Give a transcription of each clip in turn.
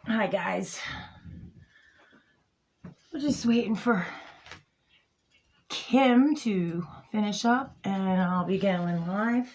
Hi guys, we're just waiting for Kim to finish up and I'll be going live.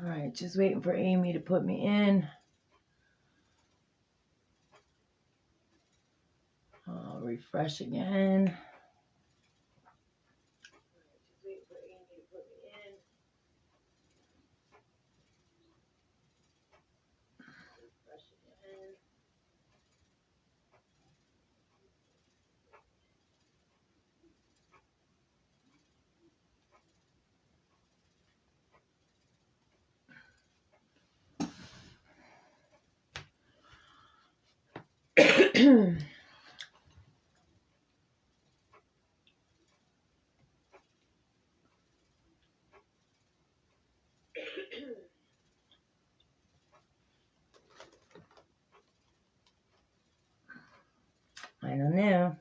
Alright, just waiting for Amy to put me in. I'll refresh again. I don't know.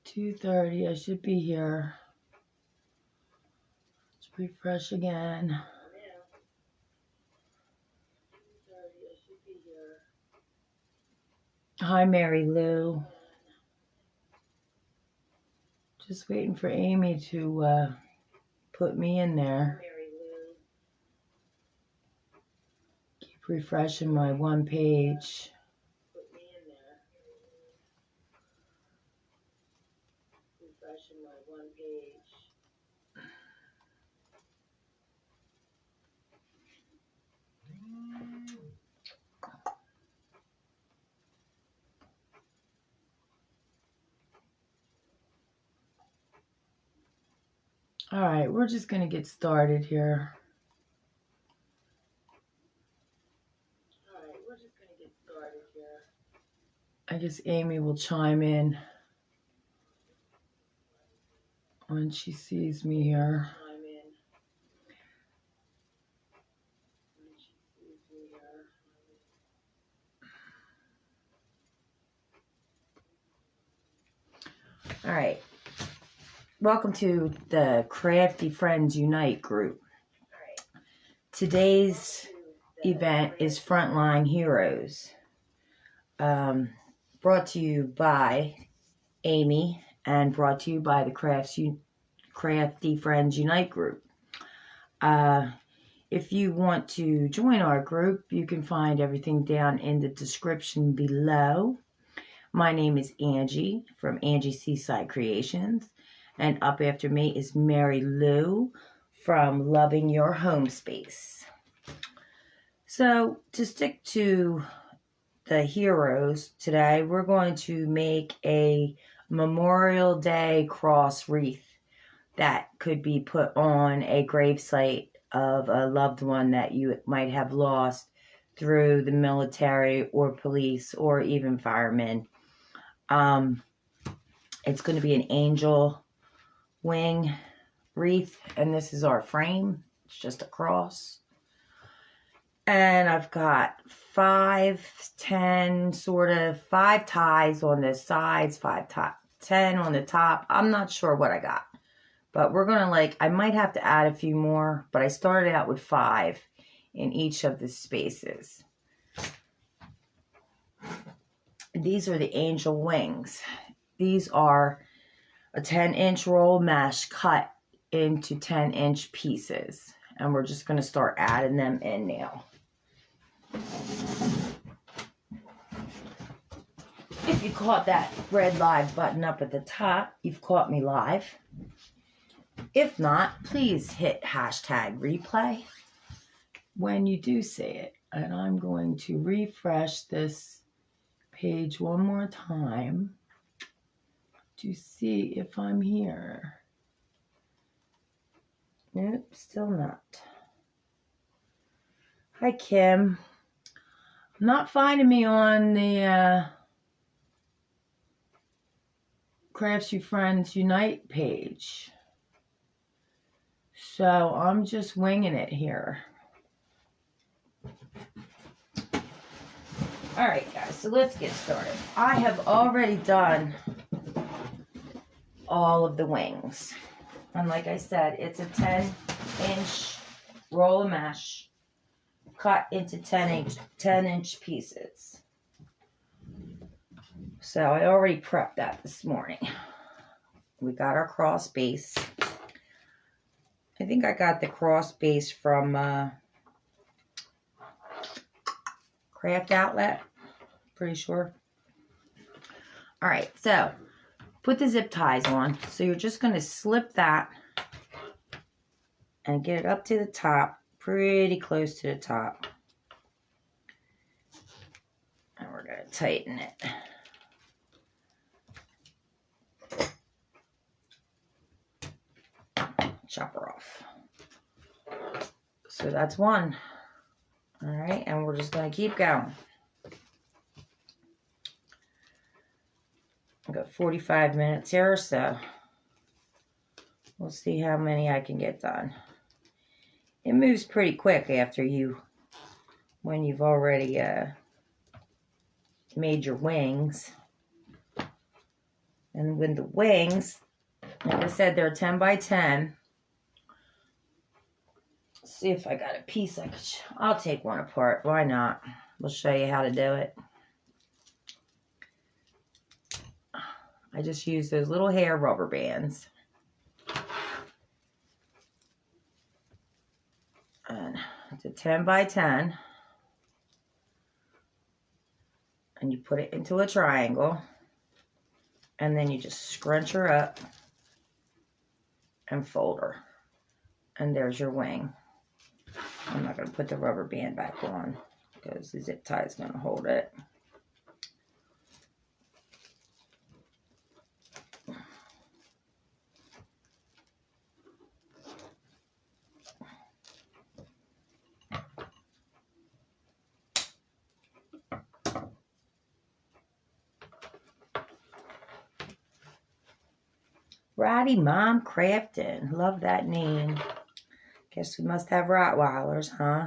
2:30, I should be here. Let's refresh again. Hi, Mary Lou. Just waiting for Amy to put me in there. Keep refreshing my one page. All right, we're just going to get started here. I guess Amy will chime in when she sees me here. All right. Welcome to the Crafty Friends Unite group. Today's event is Frontline Heroes. Brought to you by Amy and brought to you by the Crafty Friends Unite group. If you want to join our group, you can find everything down in the description below. My name is Angie from Angie Seaside Creations, and up after me is Mary Lou from Loving Your Home Space. So to stick to the heroes today, we're going to make a Memorial Day cross wreath that could be put on a gravesite of a loved one that you might have lost through the military or police or even firemen. It's going to be an angel wing wreath, and this is our frame. It's just a cross. And I've got 5, 10, sort of 5 ties on the sides, 10 on the top. I'm not sure what I got, but we're going to I might have to add a few more, but I started out with 5 in each of the spaces. These are the angel wings. These are a 10-inch roll mesh cut into 10-inch pieces. And we're just going to start adding them in now. If you caught that red live button up at the top, you've caught me live. If not, please hit #replay when you do see it. And I'm going to refresh this page one more time to see if I'm here. Nope, still not. Hi, Kim. Not finding me on the Crafts You Friends Unite page. So I'm just winging it here. Alright guys, so let's get started. I have already done all of the wings. And like I said, it's a 10-inch roll of mesh cut into 10-inch pieces. So I already prepped that this morning. We got our cross base. I think I got the cross base from Craft Outlet. Pretty sure. All right, so put the zip ties on. So you're just going to slip that and get it up to the top, pretty close to the top. And we're going to tighten it. Chop her off. So that's one. All right, and we're just going to keep going. I've got 45 minutes here, so we'll see how many I can get done. It moves pretty quick after when you've already made your wings. And when the wings, like I said, they're 10 by 10. Let's see if I got a piece I'll take one apart. Why not? We'll show you how to do it. I just use those little hair rubber bands. And it's a 10 by 10. And you put it into a triangle. And then you just scrunch her up and fold her. And there's your wing. I'm not going to put the rubber band back on because the zip tie is going to hold it. Ratty Mom Crafting. Love that name. Guess we must have Rottweilers, huh?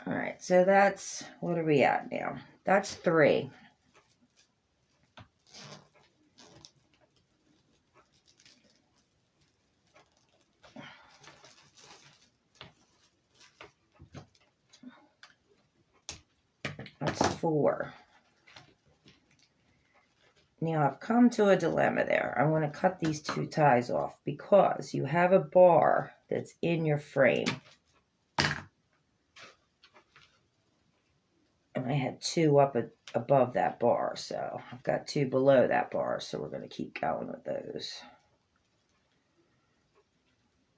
All right, so that's, what are we at now? That's 3. That's 4. Now I've come to a dilemma there. I'm going to cut these 2 ties off because you have a bar that's in your frame. And I had 2 up above that bar, so I've got 2 below that bar, so we're going to keep going with those.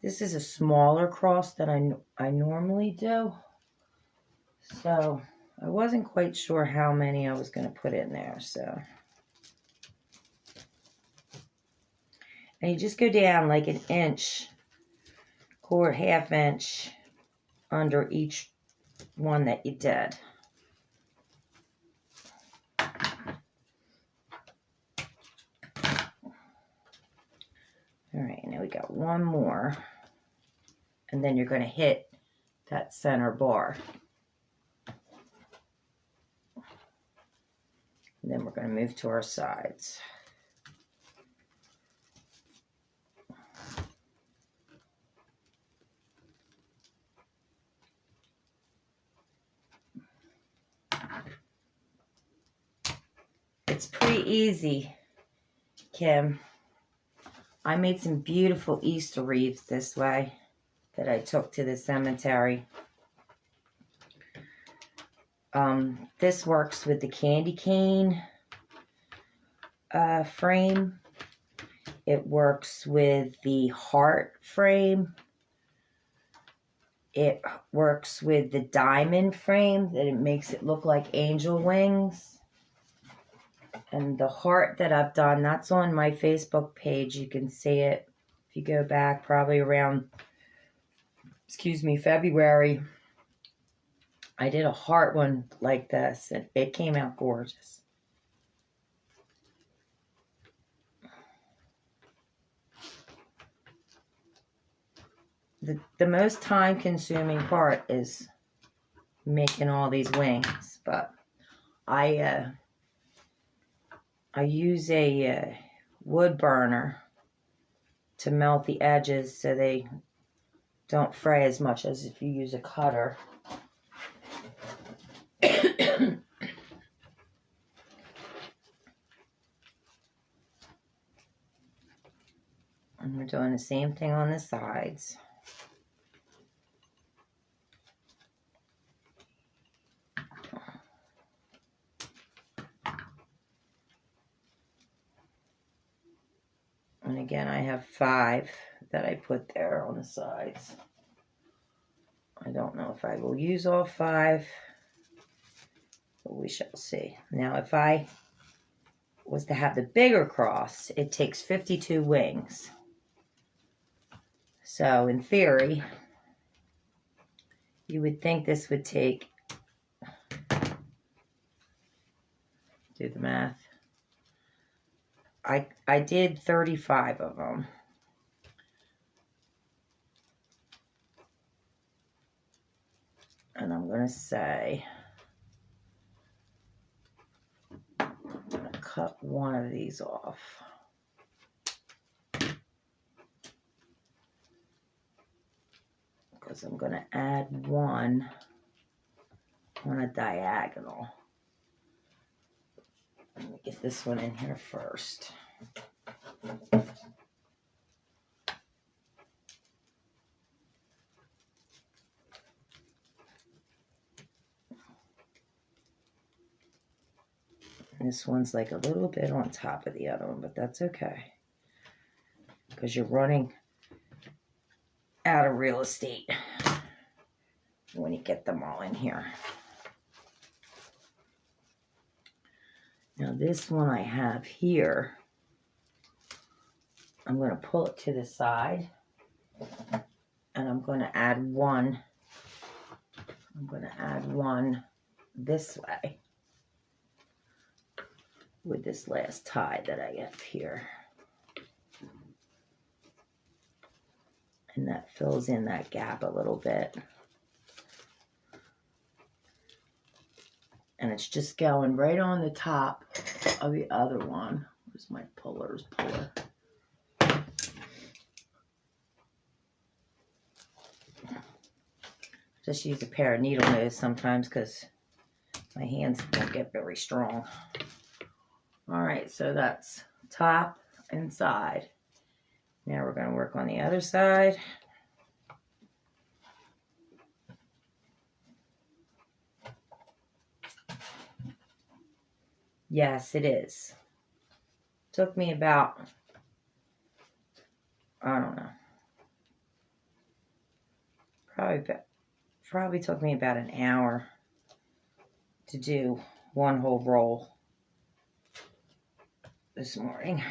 This is a smaller cross than I normally do, so I wasn't quite sure how many I was going to put in there, so And you just go down like an inch, quarter, half inch under each one that you did. All right, now we got one more. And then you're going to hit that center bar. And then we're going to move to our sides. It's pretty easy, Kim. I made some beautiful Easter wreaths this way that I took to the cemetery. This works with the candy cane frame. It works with the heart frame. It works with the diamond frame that it makes it look like angel wings. And the heart that I've done, that's on my Facebook page. You can see it if you go back probably around, February. I did a heart one like this, and it came out gorgeous. The most time-consuming part is making all these wings, but I use a wood burner to melt the edges so they don't fray as much as if you use a cutter. And we're doing the same thing on the sides. And again, I have 5 that I put there on the sides. I don't know if I will use all 5, but we shall see. Now, if I was to have the bigger cross, it takes 52 wings. So, in theory, you would think this would take, do the math, I did 35 of them. And I'm going to say, I'm going to cut one of these off. Because I'm going to add one on a diagonal. Let me get this one in here first. This one's like a little bit on top of the other one, but that's okay. Because you're running out of real estate when you get them all in here. Now this one I have here, I'm going to pull it to the side, and I'm going to add one. I'm going to add one this way with this last tie that I have here. And that fills in that gap a little bit. And it's just going right on the top of the other one. Where's my puller? Just use a pair of needle nose sometimes because my hands don't get very strong. All right, so that's top and side. Now we're going to work on the other side. Yes, it is. Took me about, I don't know, probably took me about an hour to do one whole roll this morning.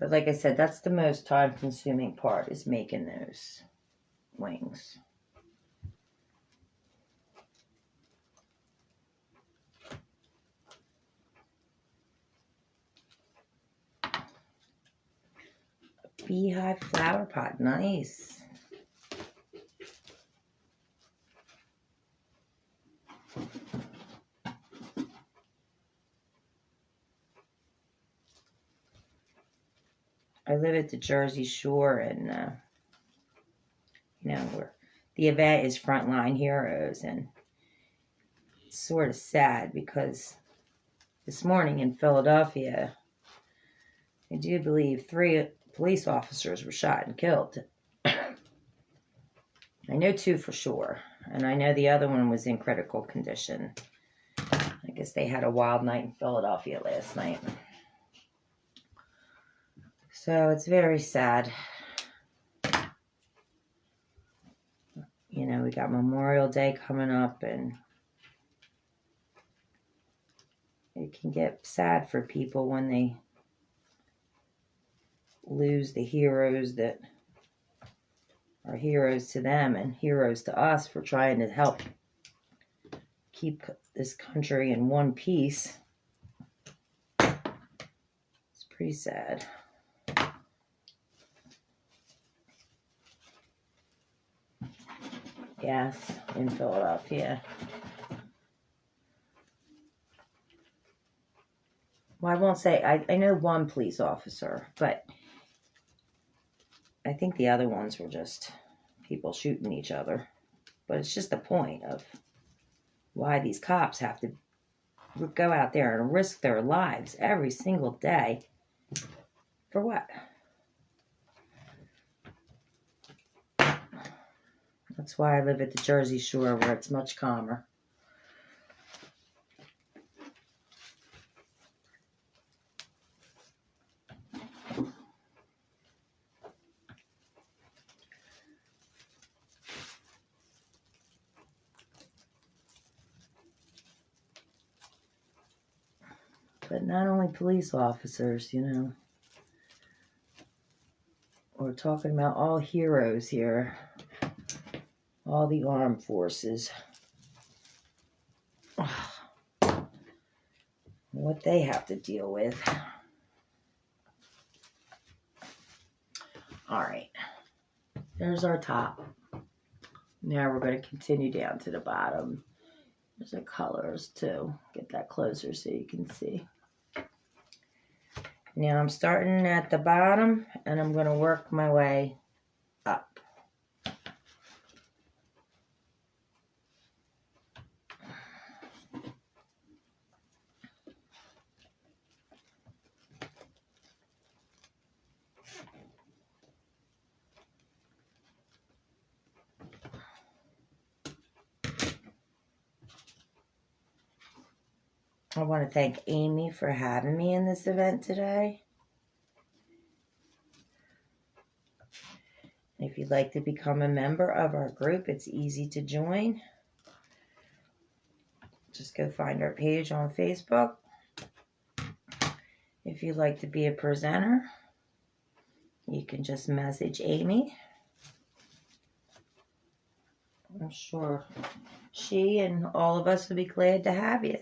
But like I said, that's the most time-consuming part, is making those wings. Beehive flower pot, nice. I live at the Jersey Shore, and where the event is Frontline Heroes, and it's sort of sad because this morning in Philadelphia, I do believe 3 police officers were shot and killed. I know 2 for sure, and I know the other one was in critical condition. I guess they had a wild night in Philadelphia last night. So it's very sad. We got Memorial Day coming up, and it can get sad for people when they lose the heroes that are heroes to them and heroes to us for trying to help keep this country in one piece. It's pretty sad. Yes, in Philadelphia. Well, I won't say, I know 1 police officer, but I think the other ones were just people shooting each other. But it's just the point of why these cops have to go out there and risk their lives every single day. For what? That's why I live at the Jersey Shore, where it's much calmer. But not only police officers, We're talking about all heroes here. All the armed forces. What they have to deal with. Alright. There's our top. Now we're going to continue down to the bottom. There's the colors too. Get that closer so you can see. Now I'm starting at the bottom, and I'm going to work my way up. I want to thank Amy for having me in this event today. If you'd like to become a member of our group, it's easy to join. Just go find our page on Facebook. If you'd like to be a presenter, you can just message Amy. I'm sure she and all of us will be glad to have you.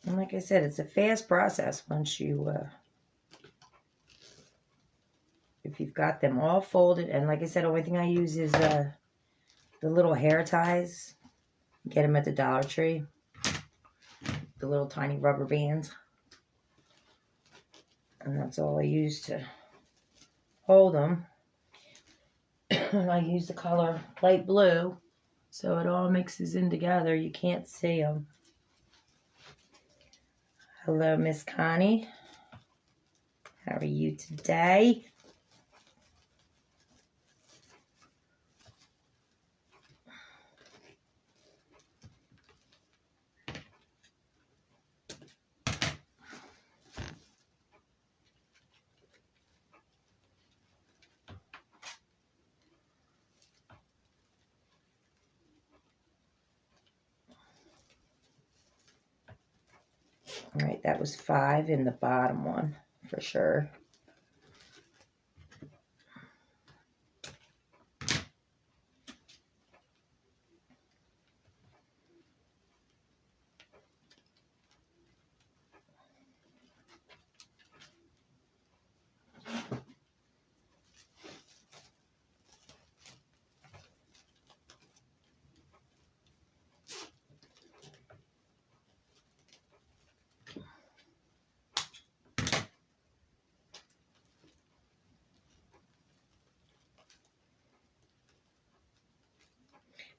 And like I said, it's a fast process once you, if you've got them all folded. And like I said, the only thing I use is the little hair ties. Get them at the Dollar Tree. The little tiny rubber bands. And that's all I use to hold them. I use the color light blue, so it all mixes in together. You can't see them. Hello, Miss Connie. How are you today? All right, that was 5 in the bottom one for sure.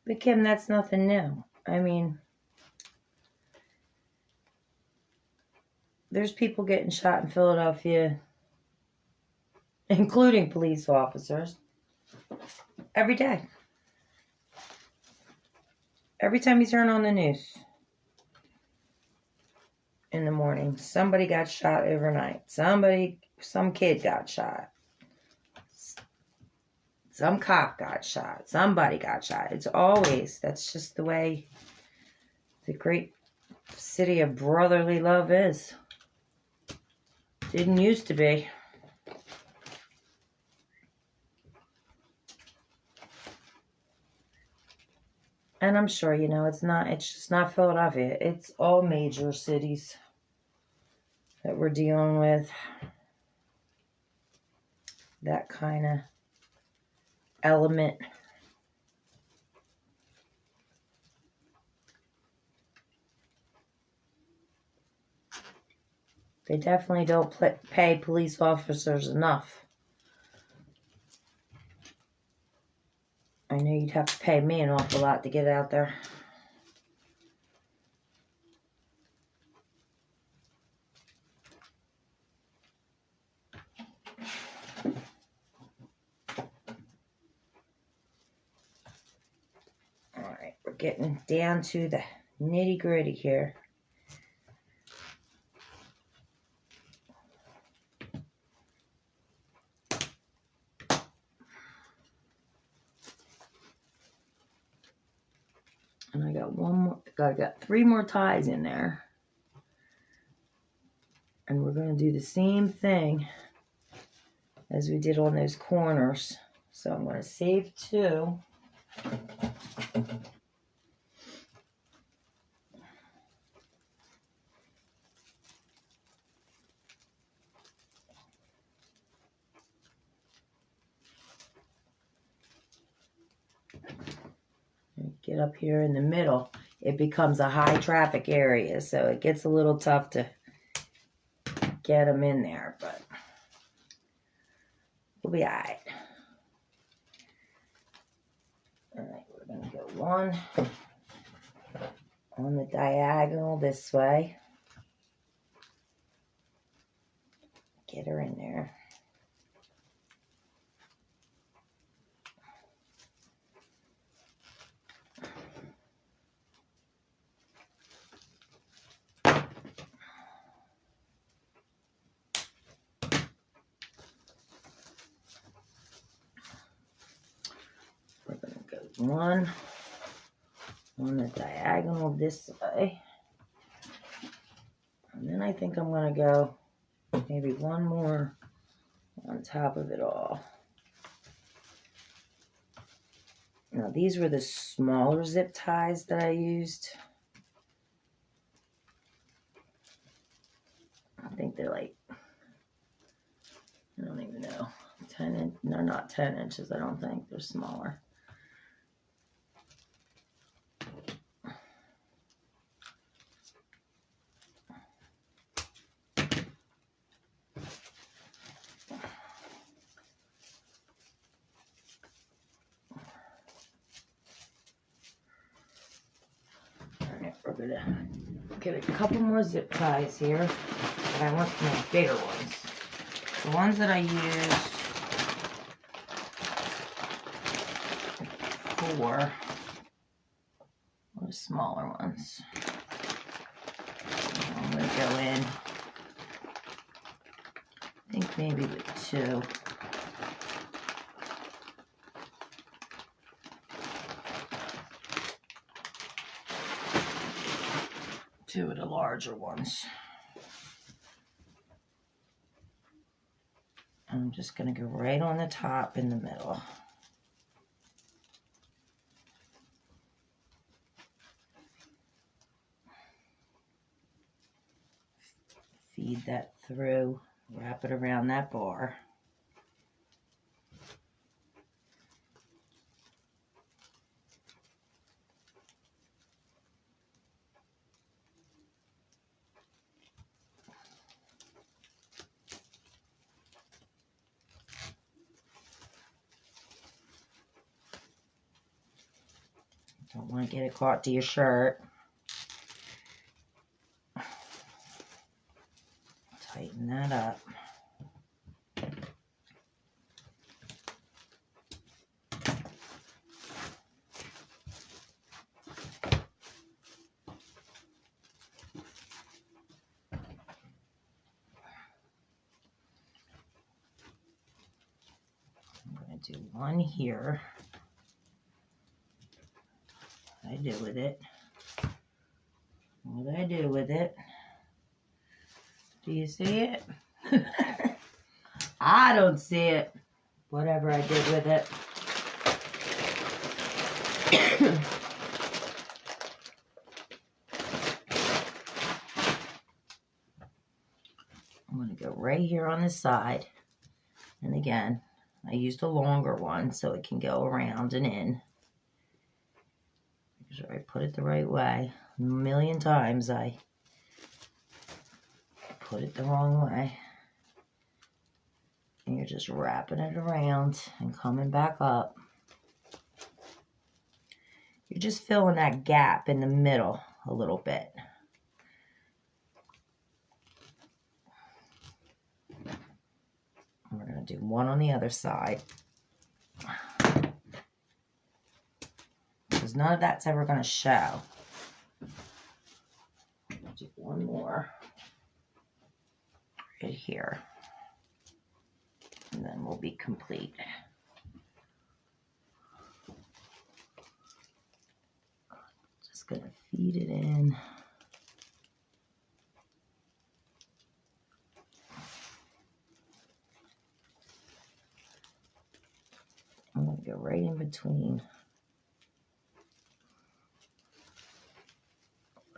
But Kim, that's nothing new. I mean, there's people getting shot in Philadelphia, including police officers, every day. Every time you turn on the news in the morning, somebody got shot overnight. Some kid got shot. Some cop got shot. Somebody got shot. That's just the way the great city of brotherly love is. Didn't used to be. And I'm sure, it's just not Philadelphia. It's all major cities that we're dealing with that kind of element. They definitely don't pay police officers enough. I know you'd have to pay me an awful lot to get out there. All right, we're getting down to the nitty-gritty here. And I got 3 more ties in there. And we're going to do the same thing as we did on those corners. So I'm going to save 2. Get up here in the middle. It becomes a high traffic area, so it gets a little tough to get them in there, but we'll be all right. All right, we're going to go 1 on the diagonal this way. Get her in there. We're going to go 1 on the diagonal this way. And then I think I'm going to go maybe 1 more on top of it all. Now, these were the smaller zip ties that I used. I think they're like, I don't even know, 10 inch. They're not 10 inches, I don't think. They're smaller. We're going to get a couple more zip ties here, but I want some bigger ones. The ones that I used for were the smaller ones. I'm going to go in, I think maybe with 2. Two of the larger ones. I'm just going to go right on the top in the middle. Feed that through, wrap it around that bar. Don't want to get it caught to your shirt. Tighten that up. I'm going to do one here. What I do with it? What I do with it? Do you see it? I don't see it. Whatever I did with it. I'm going to go right here on the side. And again, I used a longer one so it can go around and in. Make sure I put it the right way. A million times I put it the wrong way. And you're just wrapping it around and coming back up. You're just filling that gap in the middle a little bit. We're going to do one on the other side. Because none of that's ever going to show. I'll do one more right here. And then we'll be complete. Just going to feed it in. I'm going to go right in between.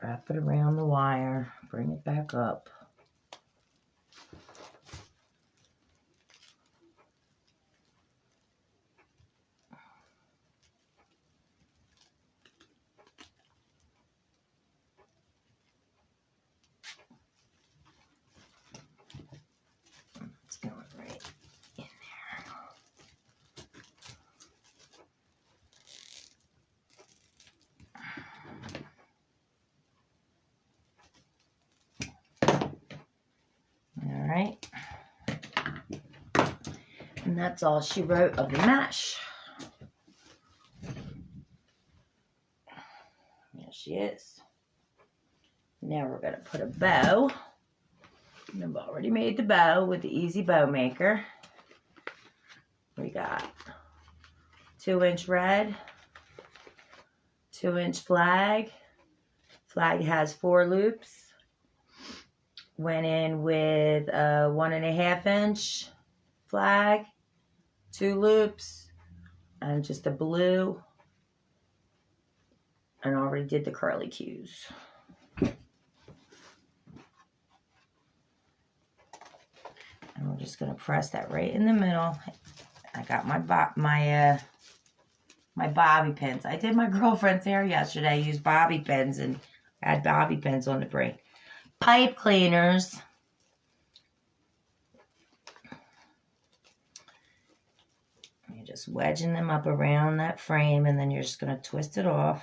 Wrap it around the wire, bring it back up. It's going right in there. All right. And that's all she wrote of the mesh. There she is. Now we're going to put a bow. And I've already made the bow with the Easy Bow Maker. We got 2-inch red, 2-inch flag. Flag has 4 loops. Went in with a 1.5-inch flag, 2 loops, and just a blue. And already did the curly cues. And we're just going to press that right in the middle. I got my bobby pins. I did my girlfriend's hair yesterday. I used bobby pins and had bobby pins on the brink. Pipe cleaners. You're just wedging them up around that frame, and then you're just going to twist it off.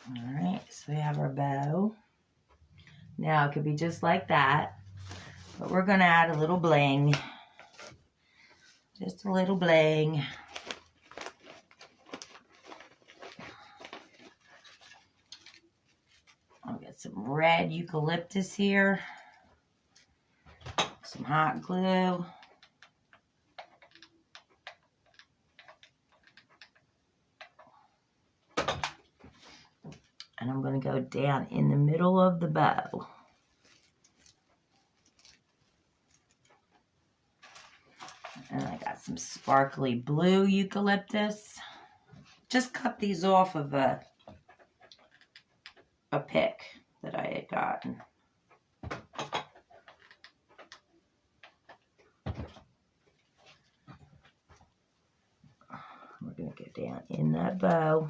All right, so we have our bow. Now it could be just like that, but we're going to add a little bling. Just a little bling. I'll get some red eucalyptus here. Some hot glue. And I'm going to go down in the middle of the bow. And I got some sparkly blue eucalyptus. Just cut these off of a pick that I had gotten. We're going to go down in that bow.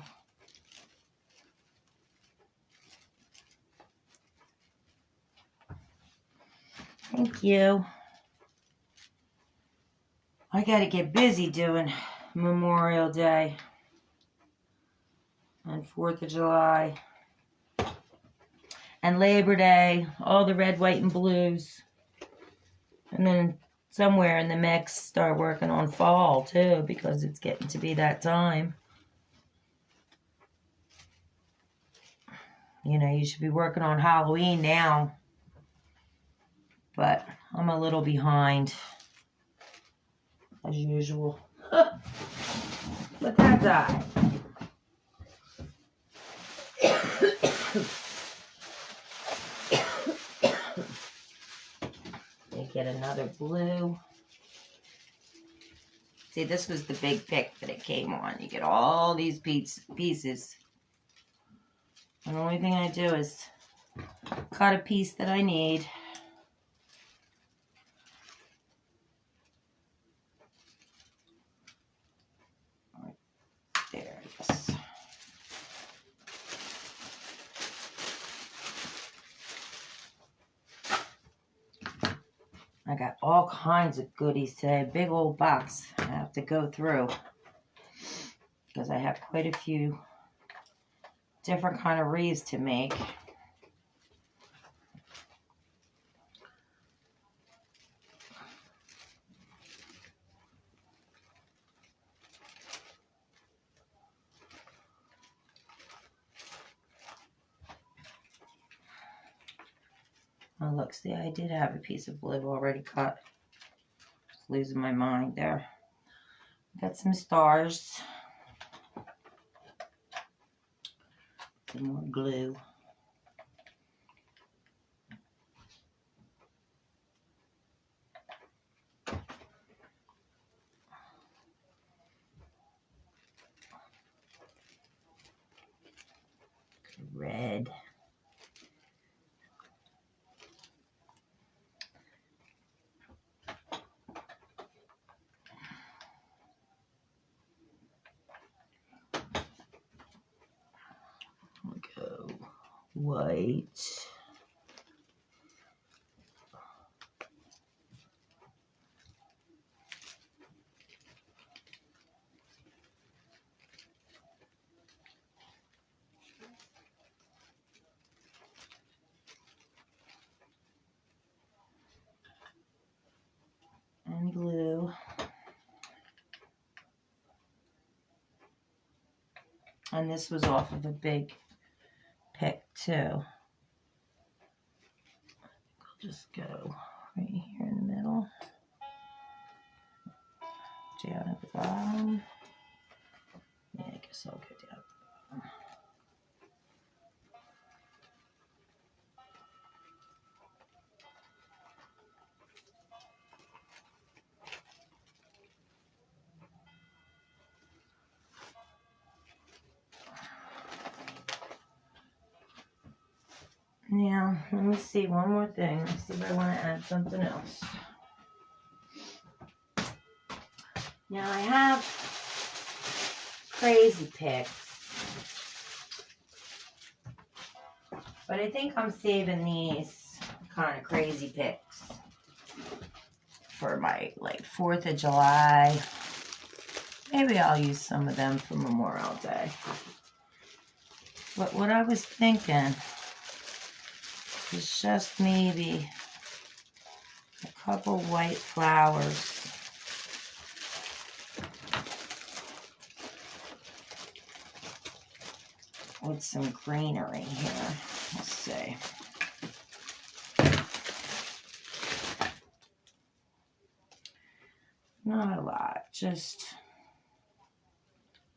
Thank you. I got to get busy doing Memorial Day and 4th of July and Labor Day, all the red, white, and blues. And then somewhere in the mix, start working on fall too, because it's getting to be that time. You know, you should be working on Halloween now. But I'm a little behind, as usual. But that's all right. Get another blue. See, this was the big pick that it came on. You get all these pieces. And the only thing I do is cut a piece that I need. Right there, yes. I got all kinds of goodies today. A big old box I have to go through because I have quite a few different kind of wreaths to make. Oh, look, see, I did have a piece of blue already cut. Just losing my mind there. Got some stars. Some more glue. Red. Go white. And glue. And this was off of a big pick too. I'll just go right here in the middle. Down at the bottom. Yeah, I guess I'll go down at the bottom. Now, let me see one more thing. Let's see if I want to add something else. Now, I have crazy picks, but I think I'm saving these kind of crazy picks for my, like, 4th of July. Maybe I'll use some of them for Memorial Day. what I was thinking is just maybe a couple white flowers. With some greenery here. Let's see. Not a lot, just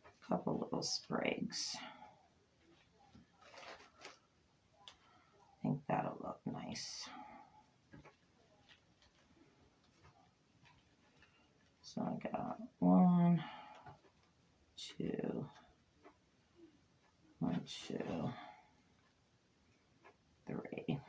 a couple little sprigs. I think that'll look nice. So I got 1, 2, 1, 2, 3.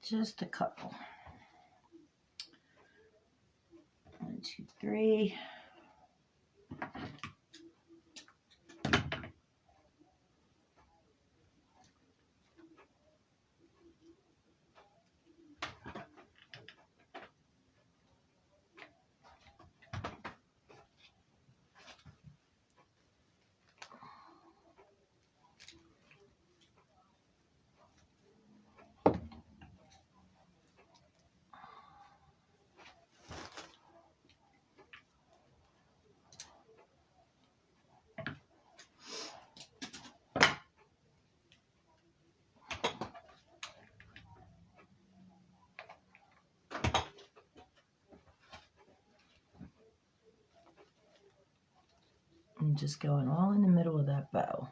Just a couple. 1, 2, 3. I'm just going all in the middle of that bow.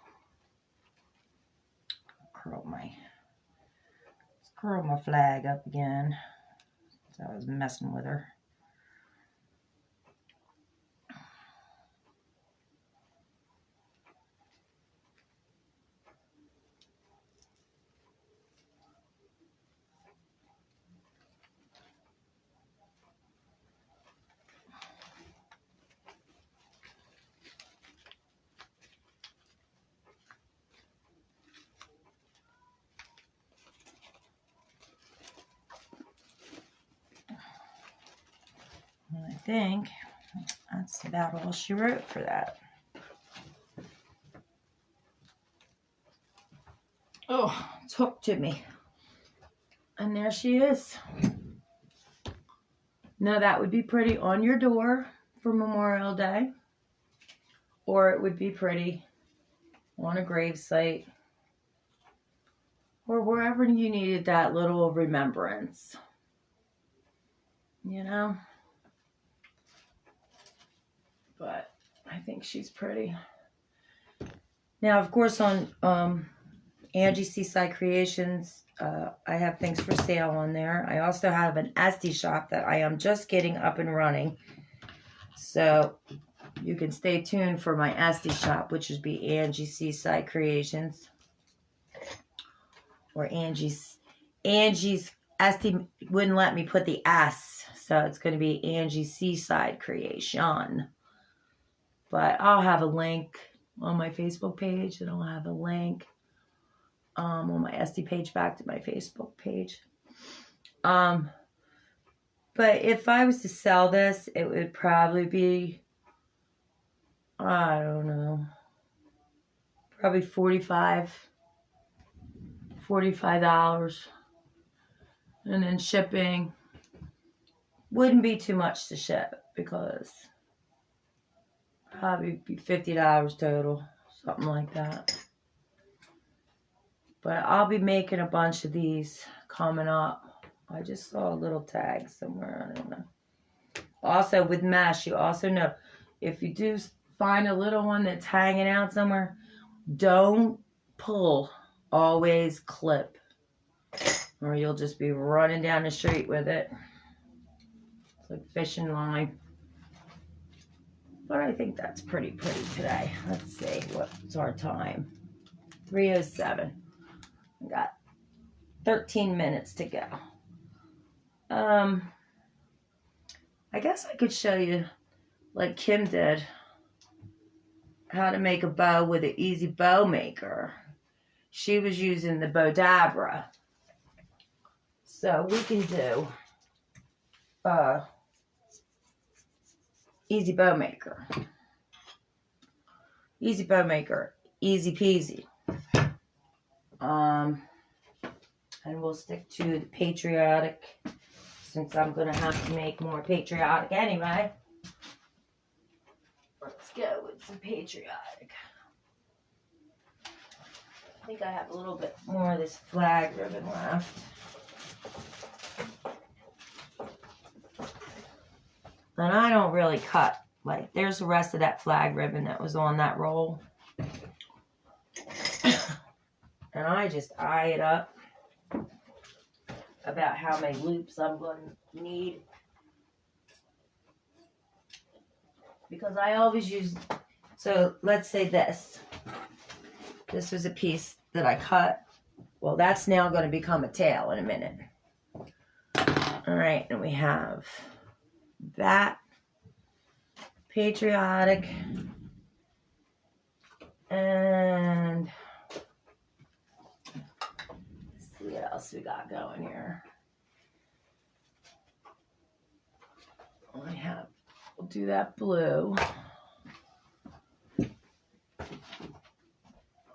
Curl my flag up again. So I was messing with her. And I think that's about all she wrote for that. Oh, talk to me. And there she is. Now that would be pretty on your door for Memorial Day. Or it would be pretty on a gravesite. Or wherever you needed that little remembrance. You know? But I think she's pretty. Now, of course, on Angie Seaside Creations, I have things for sale on there. I also have an Etsy shop that I am just getting up and running. So you can stay tuned for my Etsy shop, which would be Angie Seaside Creations. Or Angie's Etsy wouldn't let me put the S. So it's going to be Angie Seaside Creation. But I'll have a link on my Facebook page, and I'll have a link on my Etsy page back to my Facebook page. But if I was to sell this, it would probably be, I don't know, probably $45. And then shipping wouldn't be too much to ship, because probably be $50 total, something like that. But I'll be making a bunch of these coming up. I just saw a little tag somewhere, I don't know. Also with mesh, you also know, if you do find a little one that's hanging out somewhere, don't pull, always clip, or you'll just be running down the street with it. It's like fishing line. But I think that's pretty today. Let's see, what's our time? 3:07. I got 13 minutes to go. I guess I could show you, like Kim did, how to make a bow with an easy bow maker. She was using the Bowdabra. So we can do easy bow maker. Easy bow maker, easy peasy. And we'll stick to the patriotic, since I'm gonna have to make more patriotic anyway. Let's go with some patriotic. I think I have a little bit more of this flag ribbon left. And I don't really cut. Like, there's the rest of that flag ribbon that was on that roll. And I just eye it up about how many loops I'm going to need. Because I always use, so let's say this. This was a piece that I cut. Well, that's now going to become a tail in a minute. All right, and we have that patriotic, and let's see what else we got going here. We'll do that blue.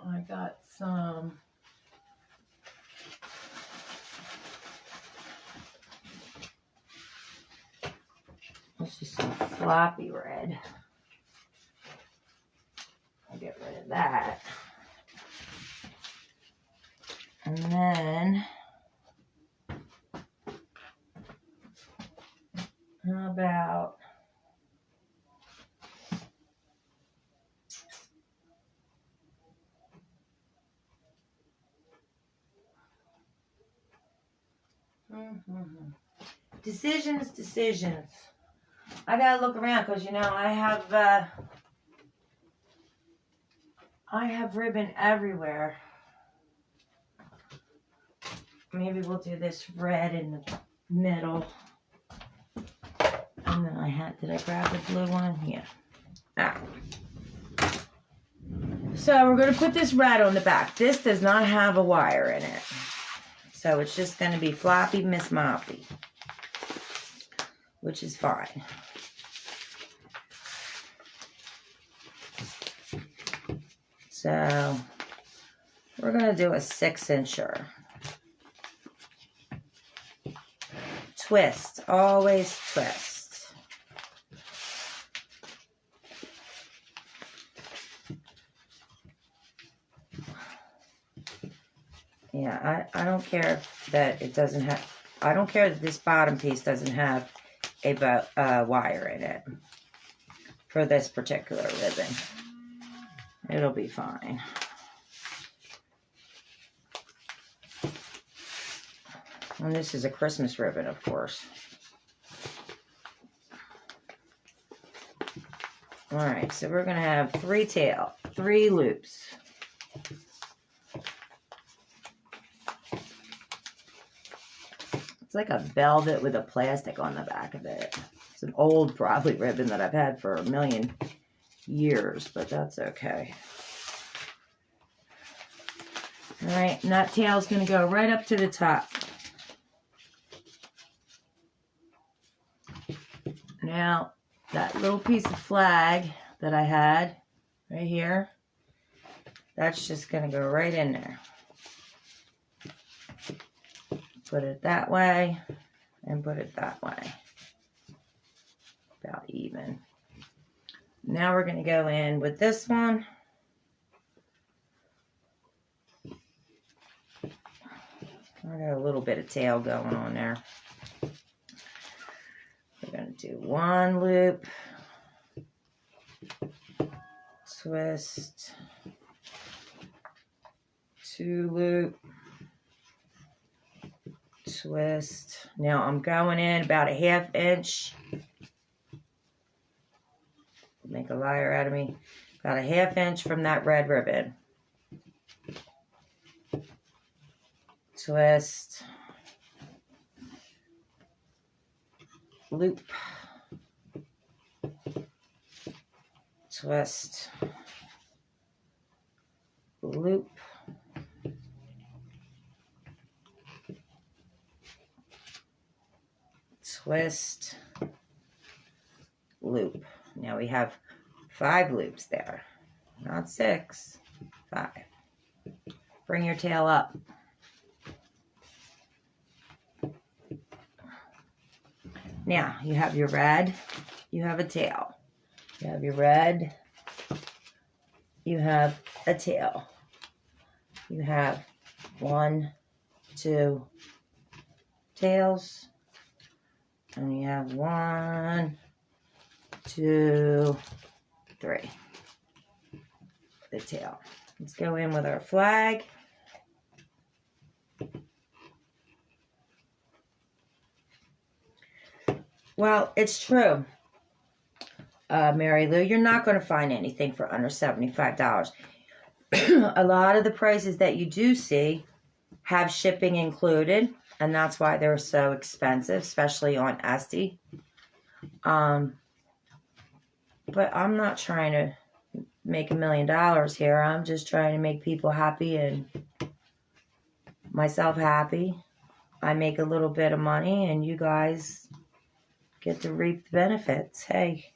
I got some let's just some floppy red. I'll get rid of that. And then how about decisions. I gotta look around because I have ribbon everywhere. Maybe we'll do this red in the middle. And then did I grab the blue one? Yeah. Ah. So we're going to put this red on the back. This does not have a wire in it. So it's just going to be floppy Miss Moppy, which is fine. So we're going to do a 6-incher. Twist, always twist. Yeah, I don't care that it doesn't have, I don't care that this bottom piece doesn't have a wire in it for this particular ribbon. It'll be fine. And this is a Christmas ribbon, of course. All right, so we're going to have 3 loops. It's like a velvet with a plastic on the back of it. It's an old, probably, ribbon that I've had for a million years, but that's okay. All right, and that tail's going to go right up to the top. Now, that little piece of flag that I had right here, that's just going to go right in there. Put it that way and put it that way. About even. Now we're going to go in with this one. I got a little bit of tail going on there. We're going to do 1 loop, twist, 2 loop, twist. Now I'm going in about a 1/2 inch. Make a liar out of me. About a 1/2 inch from that red ribbon. twist, loop, twist, loop, twist, loop. Now we have 5 loops there, not 6, 5. Bring your tail up. Now you have your red, you have a tail. You have your red, you have a tail. You have 1, 2 tails, and you have 1, 2, 3. The tail. Let's go in with our flag. Well, it's true, Mary Lou, you're not going to find anything for under $75. A lot of the prices that you do see have shipping included, and that's why they're so expensive, especially on Etsy. But I'm not trying to make $1 million here. I'm just trying to make people happy and myself happy. I make a little bit of money, and you guys get to reap the benefits. Hey.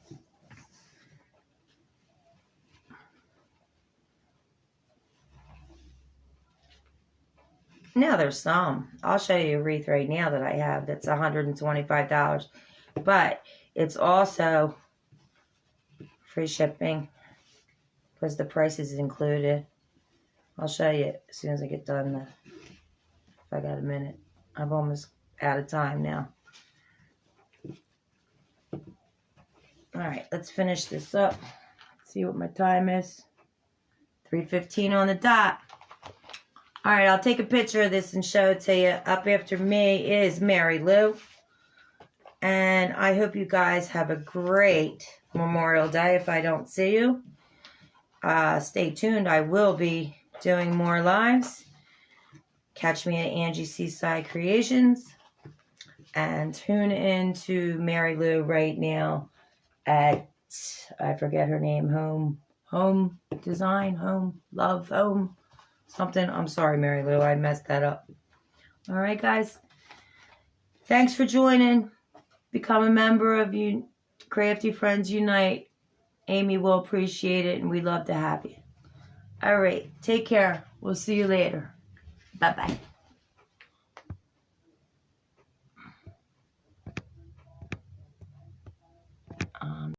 Now there's some. I'll show you a wreath right now that I have that's $125. But it's also free shipping because the price is included. I'll show you as soon as I get done. If I got a minute. I'm almost out of time now. Alright, let's finish this up. See what my time is. 3:15 on the dot. Alright, I'll take a picture of this and show it to you. Up after me is Mary Lou. And I hope you guys have a great Memorial Day if I don't see you. Stay tuned. I will be doing more lives. Catch me at Angie Seaside Creations. And tune in to Mary Lou right now at, I forget her name, Home Design, Home, Love, Home, something. I'm sorry, Mary Lou, I messed that up. All right, guys. Thanks for joining. Become a member of Crafty Friends Unite. Amy will appreciate it, and we'd love to have you. All right, take care. We'll see you later. Bye-bye.